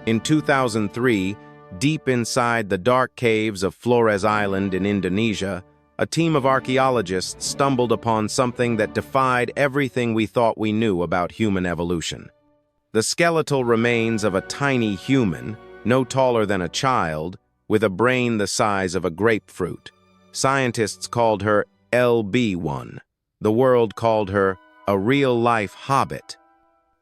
In 2003, deep inside the dark caves of Flores Island in Indonesia, a team of archaeologists stumbled upon something that defied everything we thought we knew about human evolution. The skeletal remains of a tiny human, no taller than a child, with a brain the size of a grapefruit. Scientists called her LB1. The world called her a real-life hobbit.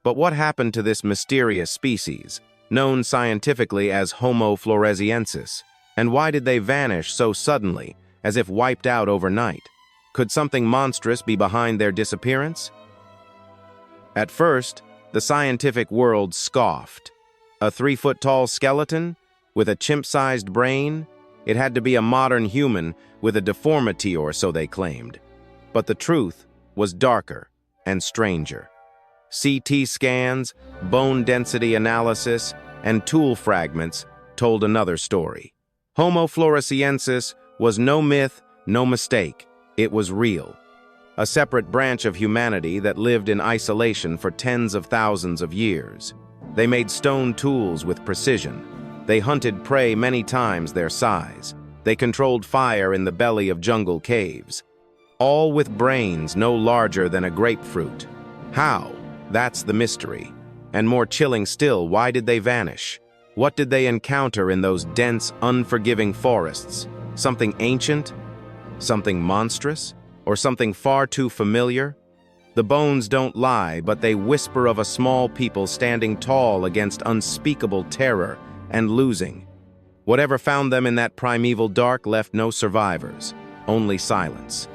But what happened to this mysterious species, known scientifically as Homo floresiensis? And why did they vanish so suddenly, as if wiped out overnight? Could something monstrous be behind their disappearance? At first, the scientific world scoffed. A 3-foot-tall skeleton? With a chimp-sized brain? It had to be a modern human with a deformity, or so they claimed. But the truth was darker and stranger. CT scans, bone density analysis, and tool fragments told another story. Homo floresiensis was no myth, no mistake. It was real. A separate branch of humanity that lived in isolation for tens of thousands of years. They made stone tools with precision. They hunted prey many times their size. They controlled fire in the belly of jungle caves. All with brains no larger than a grapefruit. How? That's the mystery. And more chilling still, why did they vanish? What did they encounter in those dense, unforgiving forests? Something ancient? Something monstrous? Or something far too familiar? The bones don't lie, but they whisper of a small people standing tall against unspeakable terror and losing. Whatever found them in that primeval dark left no survivors, only silence.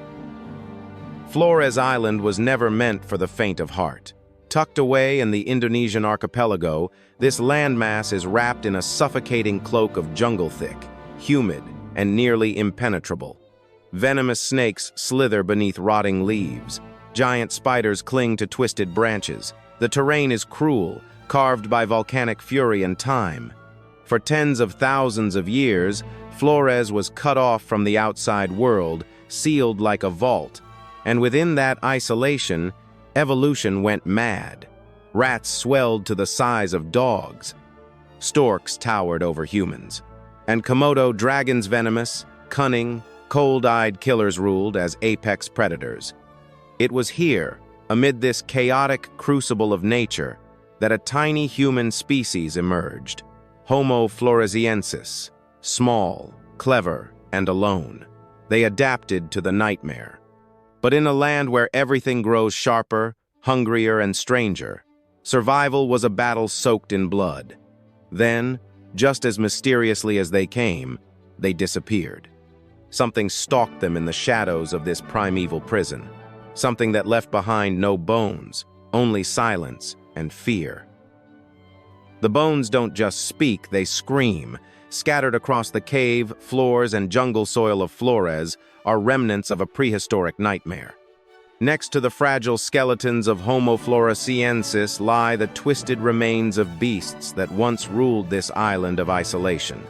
Flores Island was never meant for the faint of heart. Tucked away in the Indonesian archipelago, this landmass is wrapped in a suffocating cloak of jungle thick, humid, and nearly impenetrable. Venomous snakes slither beneath rotting leaves. Giant spiders cling to twisted branches. The terrain is cruel, carved by volcanic fury and time. For tens of thousands of years, Flores was cut off from the outside world, sealed like a vault. And within that isolation, evolution went mad. Rats swelled to the size of dogs. Storks towered over humans. And Komodo dragons, venomous, cunning, cold-eyed killers ruled as apex predators. It was here, amid this chaotic crucible of nature, that a tiny human species emerged. Homo floresiensis, small, clever, and alone. They adapted to the nightmare. But in a land where everything grows sharper, hungrier, and stranger, survival was a battle soaked in blood. Then, just as mysteriously as they came, they disappeared. Something stalked them in the shadows of this primeval prison. Something that left behind no bones, only silence and fear. The bones don't just speak, they scream. Scattered across the cave, floors, and jungle soil of Flores are remnants of a prehistoric nightmare. Next to the fragile skeletons of Homo floresiensis lie the twisted remains of beasts that once ruled this island of isolation.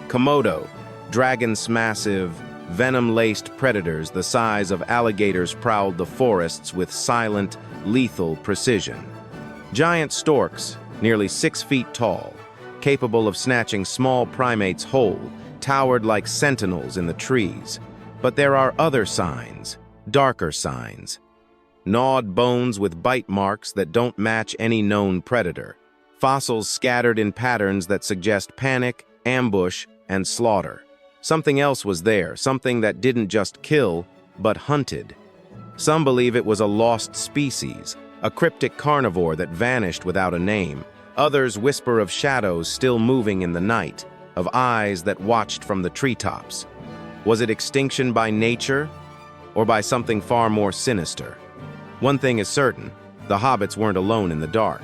Komodo, dragons massive, venom-laced predators the size of alligators prowled the forests with silent, lethal precision. Giant storks, nearly 6 feet tall, capable of snatching small primates whole, towered like sentinels in the trees. But there are other signs, darker signs. Gnawed bones with bite marks that don't match any known predator. Fossils scattered in patterns that suggest panic, ambush, and slaughter. Something else was there, something that didn't just kill, but hunted. Some believe it was a lost species, a cryptic carnivore that vanished without a name. Others whisper of shadows still moving in the night, of eyes that watched from the treetops. Was it extinction by nature, or by something far more sinister? One thing is certain, the hobbits weren't alone in the dark.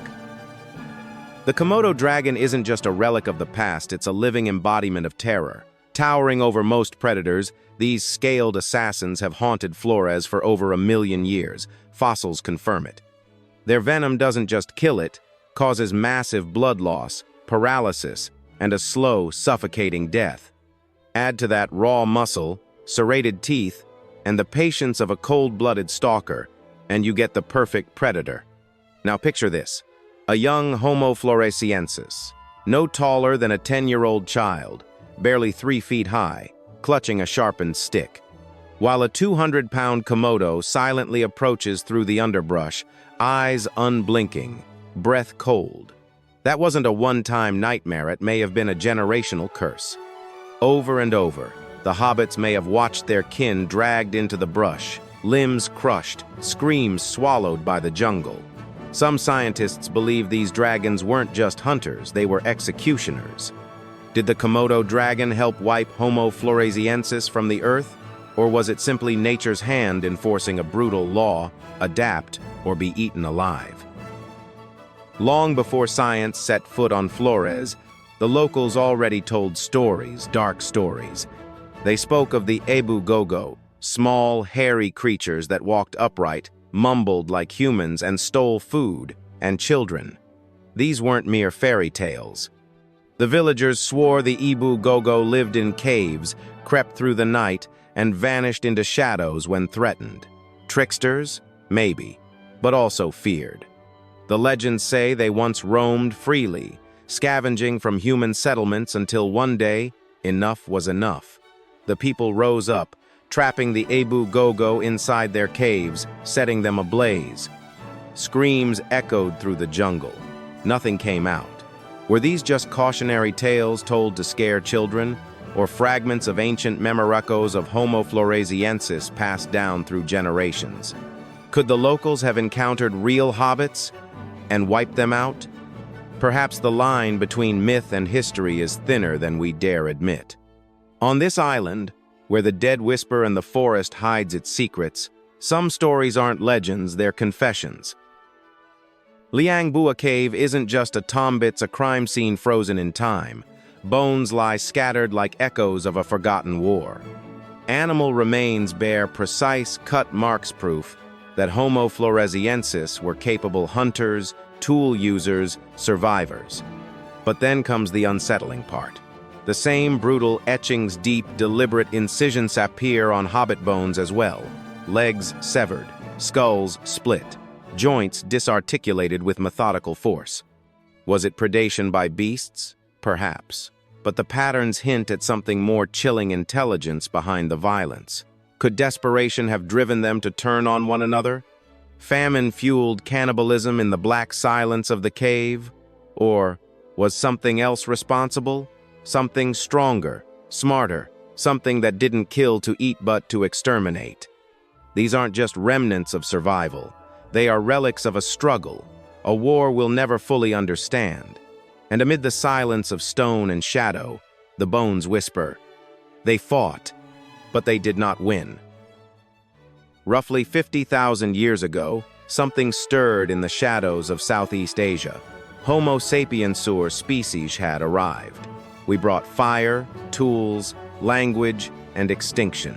The Komodo dragon isn't just a relic of the past, it's a living embodiment of terror. Towering over most predators, these scaled assassins have haunted Flores for over 1 million years. Fossils confirm it. Their venom doesn't just kill it, causes massive blood loss, paralysis, and a slow, suffocating death. Add to that raw muscle, serrated teeth, and the patience of a cold-blooded stalker, and you get the perfect predator. Now picture this. A young Homo floresiensis, no taller than a 10-year-old child, barely 3 feet high, clutching a sharpened stick. While a 200-pound Komodo silently approaches through the underbrush, eyes unblinking, breath cold. That wasn't a one-time nightmare, it may have been a generational curse. Over and over, the hobbits may have watched their kin dragged into the brush, limbs crushed, screams swallowed by the jungle. Some scientists believe these dragons weren't just hunters, they were executioners. Did the Komodo dragon help wipe Homo floresiensis from the earth? Or was it simply nature's hand enforcing a brutal law, adapt or be eaten alive? Long before science set foot on Flores, the locals already told stories, dark stories. They spoke of the Ebu Gogo, small, hairy creatures that walked upright, mumbled like humans, and stole food and children. These weren't mere fairy tales. The villagers swore the Ebu Gogo lived in caves, crept through the night, and vanished into shadows when threatened. Tricksters? Maybe, but also feared. The legends say they once roamed freely, scavenging from human settlements until one day, enough was enough. The people rose up, trapping the Ebu Gogo inside their caves, setting them ablaze. Screams echoed through the jungle. Nothing came out. Were these just cautionary tales told to scare children, or fragments of ancient memoreccos of Homo floresiensis passed down through generations? Could the locals have encountered real hobbits and wiped them out? Perhaps the line between myth and history is thinner than we dare admit. On this island, where the dead whisper and the forest hides its secrets, some stories aren't legends, they're confessions. Liang Bua Cave isn't just a tombits, a crime scene frozen in time. Bones lie scattered like echoes of a forgotten war. Animal remains bear precise cut marks, proof that Homo floresiensis were capable hunters, tool users, survivors. But then comes the unsettling part. The same brutal etchings, deep, deliberate incisions appear on hobbit bones as well. Legs severed, skulls split, joints disarticulated with methodical force. Was it predation by beasts? Perhaps. But the patterns hint at something more: chilling intelligence behind the violence. Could desperation have driven them to turn on one another? Famine-fueled cannibalism in the black silence of the cave? Or was something else responsible? Something stronger, smarter, something that didn't kill to eat but to exterminate. These aren't just remnants of survival. They are relics of a struggle, a war we'll never fully understand. And amid the silence of stone and shadow, the bones whisper, they fought, but they did not win. Roughly 50,000 years ago, something stirred in the shadows of Southeast Asia. Homo sapiensur species had arrived. We brought fire, tools, language, and extinction.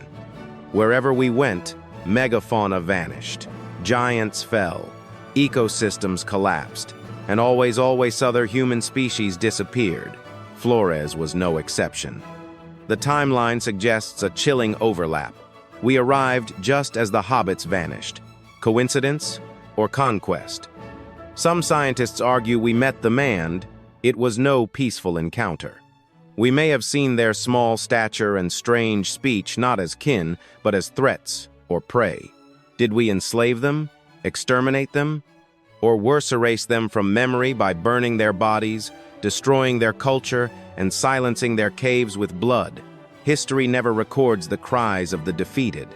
Wherever we went, megafauna vanished, giants fell, ecosystems collapsed, and always other human species disappeared. Flores was no exception. The timeline suggests a chilling overlap. We arrived just as the hobbits vanished. Coincidence or conquest? Some scientists argue we met the man. It was no peaceful encounter. We may have seen their small stature and strange speech not as kin, but as threats or prey. Did we enslave them, exterminate them, or worse, erase them from memory by burning their bodies, destroying their culture, and silencing their caves with blood? History never records the cries of the defeated.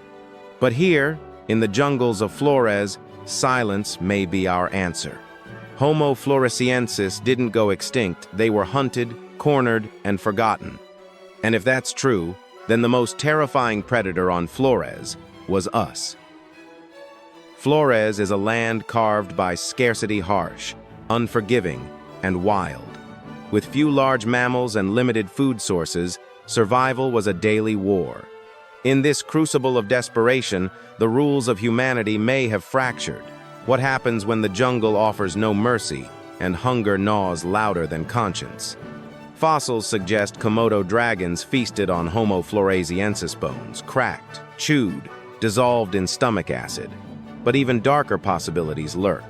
But here, in the jungles of Flores, silence may be our answer. Homo floresiensis didn't go extinct, they were hunted, cornered, and forgotten. And if that's true, then the most terrifying predator on Flores was us. Flores is a land carved by scarcity, harsh, unforgiving, and wild. With few large mammals and limited food sources, survival was a daily war. In this crucible of desperation, the rules of humanity may have fractured. What happens when the jungle offers no mercy and hunger gnaws louder than conscience? Fossils suggest Komodo dragons feasted on Homo floresiensis bones, cracked, chewed, dissolved in stomach acid. But even darker possibilities lurk.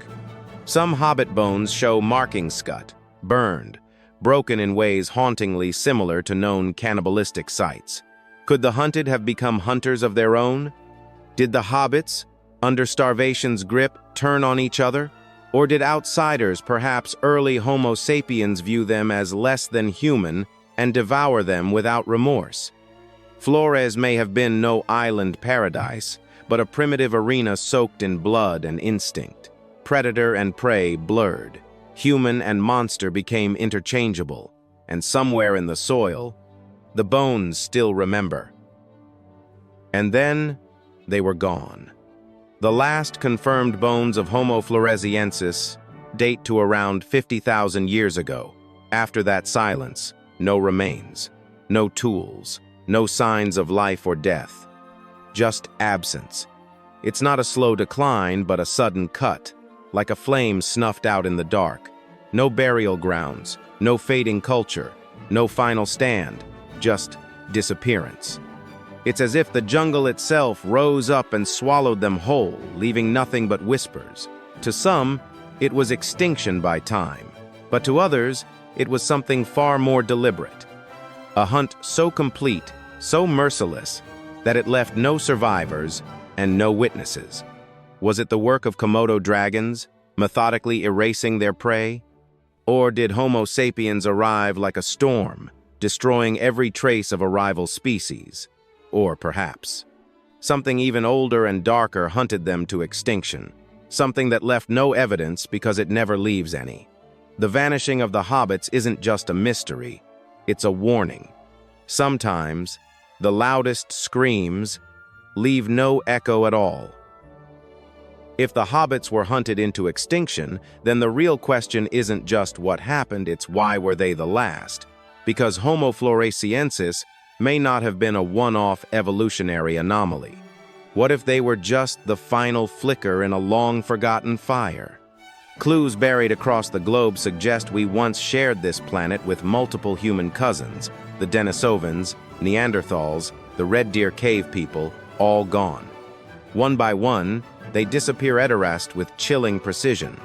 Some hobbit bones show markings cut, burned, broken in ways hauntingly similar to known cannibalistic sites. Could the hunted have become hunters of their own? Did the hobbits, under starvation's grip, turn on each other? Or did outsiders, perhaps early Homo sapiens, view them as less than human and devour them without remorse? Flores may have been no island paradise, but a primitive arena soaked in blood and instinct. Predator and prey blurred. Human and monster became interchangeable, and somewhere in the soil, the bones still remember. And then, they were gone. The last confirmed bones of Homo floresiensis date to around 50,000 years ago. After that silence, no remains, no tools, no signs of life or death. Just absence. It's not a slow decline, but a sudden cut, like a flame snuffed out in the dark. No burial grounds, no fading culture, no final stand, just disappearance. It's as if the jungle itself rose up and swallowed them whole, leaving nothing but whispers. To some, it was extinction by time, but to others, it was something far more deliberate. A hunt so complete, so merciless, that it left no survivors and no witnesses. Was it the work of Komodo dragons, methodically erasing their prey? Or did Homo sapiens arrive like a storm, destroying every trace of a rival species? Or perhaps something even older and darker hunted them to extinction, something that left no evidence because it never leaves any. The vanishing of the hobbits isn't just a mystery, it's a warning. Sometimes, the loudest screams leave no echo at all. If the hobbits were hunted into extinction, then the real question isn't just what happened, it's why were they the last? Because Homo floresiensis may not have been a one-off evolutionary anomaly. What if they were just the final flicker in a long-forgotten fire? Clues buried across the globe suggest we once shared this planet with multiple human cousins, the Denisovans, Neanderthals, the Red Deer Cave people, all gone. One by one, they disappear at arrest with chilling precision.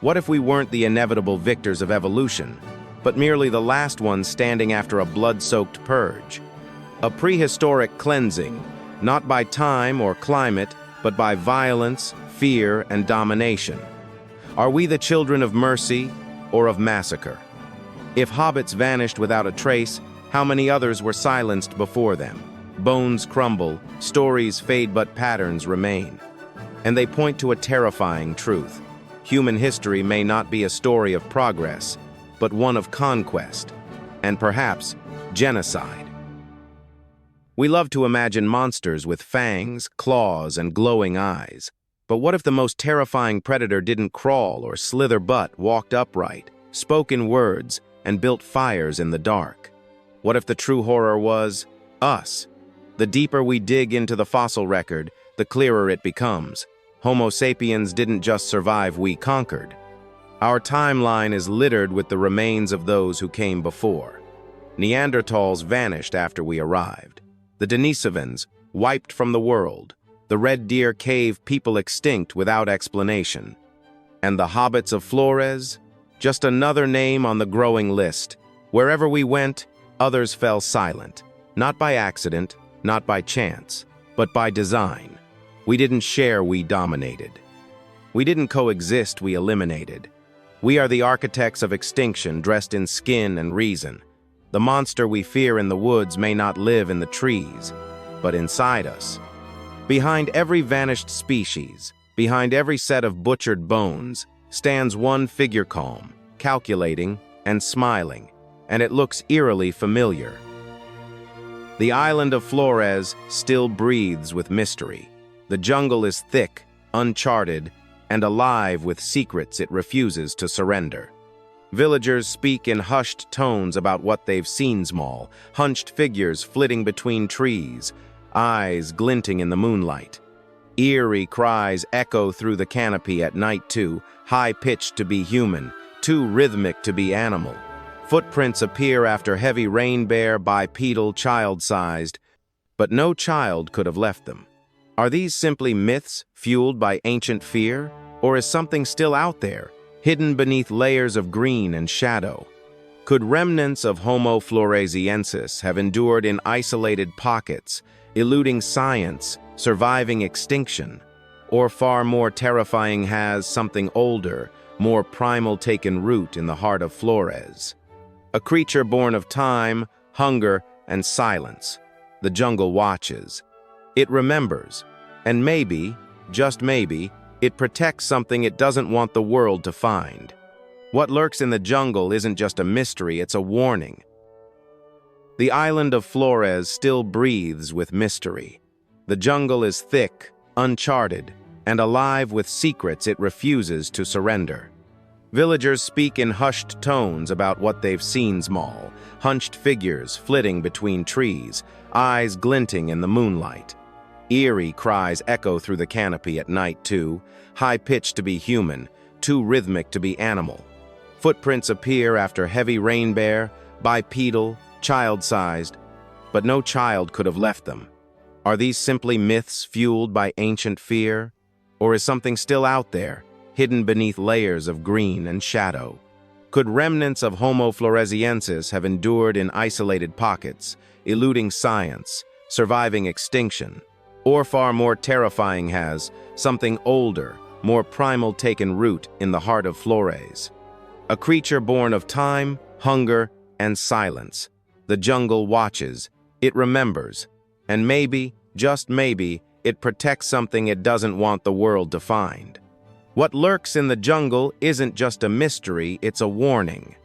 What if we weren't the inevitable victors of evolution, but merely the last ones standing after a blood-soaked purge? A prehistoric cleansing, not by time or climate, but by violence, fear, and domination. Are we the children of mercy or of massacre? If hobbits vanished without a trace, how many others were silenced before them? Bones crumble, stories fade, but patterns remain. And they point to a terrifying truth. Human history may not be a story of progress, but one of conquest, and perhaps genocide. We love to imagine monsters with fangs, claws, and glowing eyes. But what if the most terrifying predator didn't crawl or slither but walked upright, spoke in words, and built fires in the dark? What if the true horror was us? The deeper we dig into the fossil record, the clearer it becomes. Homo sapiens didn't just survive, we conquered. Our timeline is littered with the remains of those who came before. Neanderthals vanished after we arrived. The Denisovans wiped from the world. The Red Deer Cave people extinct without explanation. And the Hobbits of Flores? Just another name on the growing list. Wherever we went, others fell silent. Not by accident, not by chance, but by design. We didn't share, we dominated. We didn't coexist, we eliminated. We are the architects of extinction, dressed in skin and reason. The monster we fear in the woods may not live in the trees, but inside us. Behind every vanished species, behind every set of butchered bones, stands one figure, calm, calculating, and smiling, and it looks eerily familiar. The island of Flores still breathes with mystery. The jungle is thick, uncharted, and alive with secrets it refuses to surrender. Villagers speak in hushed tones about what they've seen, small, hunched figures flitting between trees, eyes glinting in the moonlight. Eerie cries echo through the canopy at night too, high-pitched to be human, too rhythmic to be animal. Footprints appear after heavy rain, bare, bipedal, child-sized, but no child could have left them. Are these simply myths fueled by ancient fear, or is something still out there, hidden beneath layers of green and shadow? Could remnants of Homo floresiensis have endured in isolated pockets, eluding science, surviving extinction? Or far more terrifying, has something older, more primal taken root in the heart of Flores? A creature born of time, hunger, and silence. The jungle watches. It remembers. And maybe, just maybe, it protects something it doesn't want the world to find. What lurks in the jungle isn't just a mystery, it's a warning. The island of Flores still breathes with mystery. The jungle is thick, uncharted, and alive with secrets it refuses to surrender. Villagers speak in hushed tones about what they've seen: small, hunched figures flitting between trees, eyes glinting in the moonlight. Eerie cries echo through the canopy at night too, high-pitched to be human, too rhythmic to be animal. Footprints appear after heavy rain, bare, bipedal, child-sized, but no child could have left them. Are these simply myths fueled by ancient fear? Or is something still out there, hidden beneath layers of green and shadow? Could remnants of Homo floresiensis have endured in isolated pockets, eluding science, surviving extinction? Or far more terrifying, has something older, more primal taken root in the heart of Flores? A creature born of time, hunger, and silence. The jungle watches, it remembers, and maybe, just maybe, it protects something it doesn't want the world to find. What lurks in the jungle isn't just a mystery, it's a warning.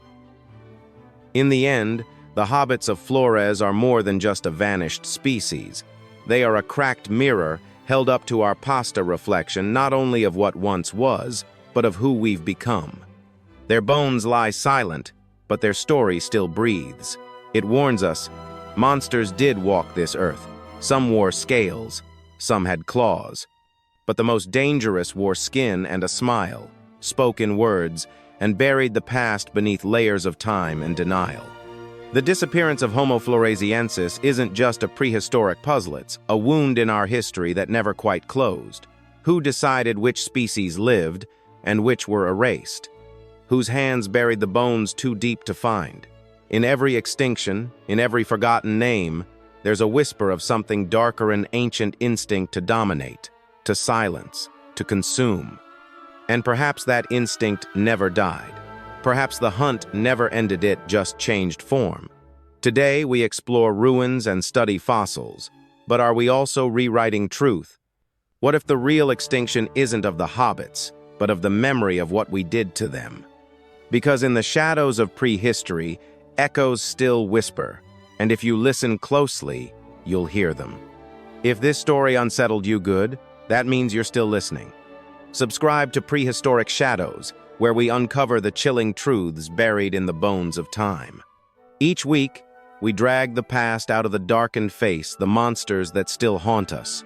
In the end, the Hobbits of Flores are more than just a vanished species. They are a cracked mirror held up to our pasta reflection, not only of what once was, but of who we've become. Their bones lie silent, but their story still breathes. It warns us, monsters did walk this earth. Some wore scales, some had claws. But the most dangerous wore skin and a smile, spoke in words, and buried the past beneath layers of time and denial. The disappearance of Homo floresiensis isn't just a prehistoric puzzle, it's a wound in our history that never quite closed. Who decided which species lived and which were erased? Whose hands buried the bones too deep to find? In every extinction, in every forgotten name, there's a whisper of something darker, an ancient instinct to dominate, to silence, to consume. And perhaps that instinct never died. Perhaps the hunt never ended, it just changed form. Today we explore ruins and study fossils, but are we also rewriting truth? What if the real extinction isn't of the hobbits, but of the memory of what we did to them? Because in the shadows of prehistory, echoes still whisper, and if you listen closely, you'll hear them. If this story unsettled you, good, that means you're still listening. Subscribe to Prehistoric Shadows, where we uncover the chilling truths buried in the bones of time. Each week, we drag the past out of the darkened face, the monsters that still haunt us.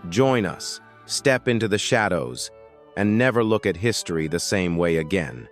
Join us, step into the shadows, and never look at history the same way again.